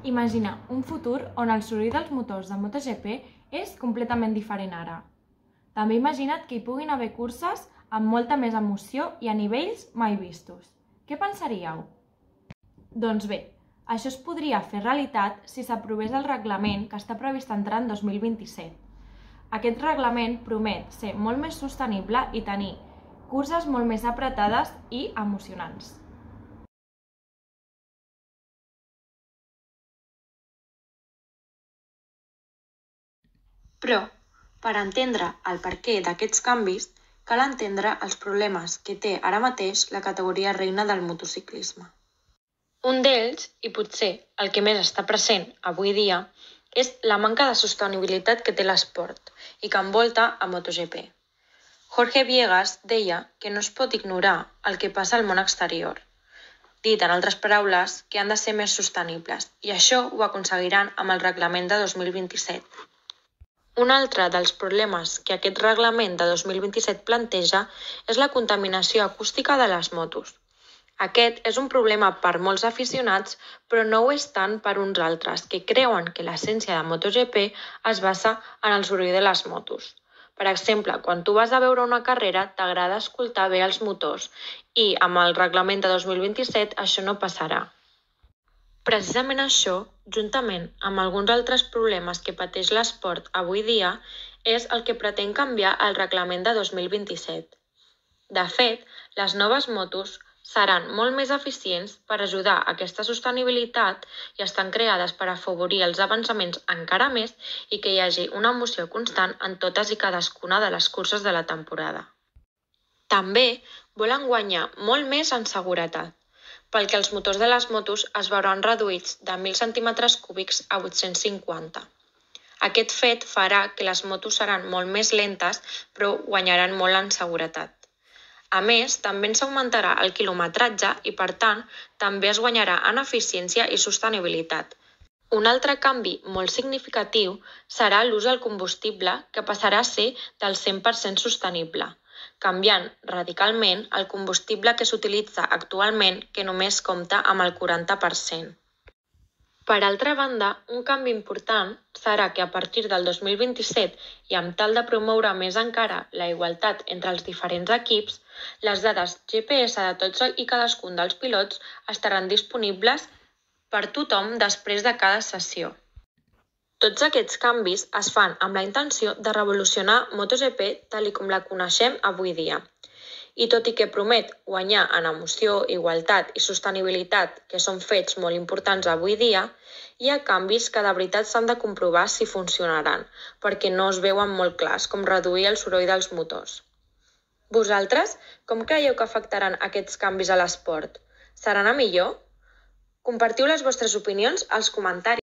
Imagina un futur on el soroll dels motors de MotoGP és completament diferent ara. També imagina't que hi puguin haver curses amb molta més emoció i a nivells mai vistos. Què pensaríeu? Doncs bé, això es podria fer realitat si s'aprovés el reglament que està previst entrar en 2027. Aquest reglament promet ser molt més sostenible i tenir curses molt més apretades i emocionants. Però, per entendre el perquè d'aquests canvis, cal entendre els problemes que té ara mateix la categoria reina del motociclisme. Un d'ells, i potser el que més està present avui dia, és la manca de sostenibilitat que té l'esport i que envolta a MotoGP. Jorge Viegas deia que no es pot ignorar el que passa al món exterior. Dit en altres paraules, que han de ser més sostenibles, i això ho aconseguiran amb el reglament de 2027. Un altre dels problemes que aquest reglament de 2027 planteja és la contaminació acústica de les motos. Aquest és un problema per molts aficionats, però no ho és tant per uns altres, que creuen que l'essència de MotoGP es basa en el soroll de les motos. Per exemple, quan tu vas a veure una carrera, t'agrada escoltar bé els motors, i amb el reglament de 2027 això no passarà. Precisament això, juntament amb alguns altres problemes que pateix l'esport avui dia, és el que pretén canviar el reglament de 2027. De fet, les noves motos seran molt més eficients per ajudar a aquesta sostenibilitat i estan creades per afavorir els avançaments encara més i que hi hagi una emoció constant en totes i cadascuna de les curses de la temporada. També volen guanyar molt més en seguretat, pel que els motors de les motos es veuran reduïts de 1.000 centímetres cúbics a 850. Aquest fet farà que les motos seran molt més lentes, però guanyaran molt en seguretat. A més, també s'augmentarà el quilometratge i, per tant, també es guanyarà en eficiència i sostenibilitat. Un altre canvi molt significatiu serà l'ús del combustible, que passarà a ser del 100% sostenible, canviant radicalment el combustible que s'utilitza actualment, que només compta amb el 40%. Per altra banda, un canvi important serà que a partir del 2027 i amb tal de promoure més encara la igualtat entre els diferents equips, les dades GPS de tots i cadascun dels pilots estaran disponibles per tothom després de cada sessió. Tots aquests canvis es fan amb la intenció de revolucionar MotoGP tal com la coneixem avui dia. I tot i que promet guanyar en emoció, igualtat i sostenibilitat, que són fets molt importants avui dia, hi ha canvis que de veritat s'han de comprovar si funcionaran, perquè no es veuen molt clars, com reduir el soroll dels motors. Vosaltres, com creieu que afectaran aquests canvis a l'esport? Seran a millor? Compartiu les vostres opinions als comentaris.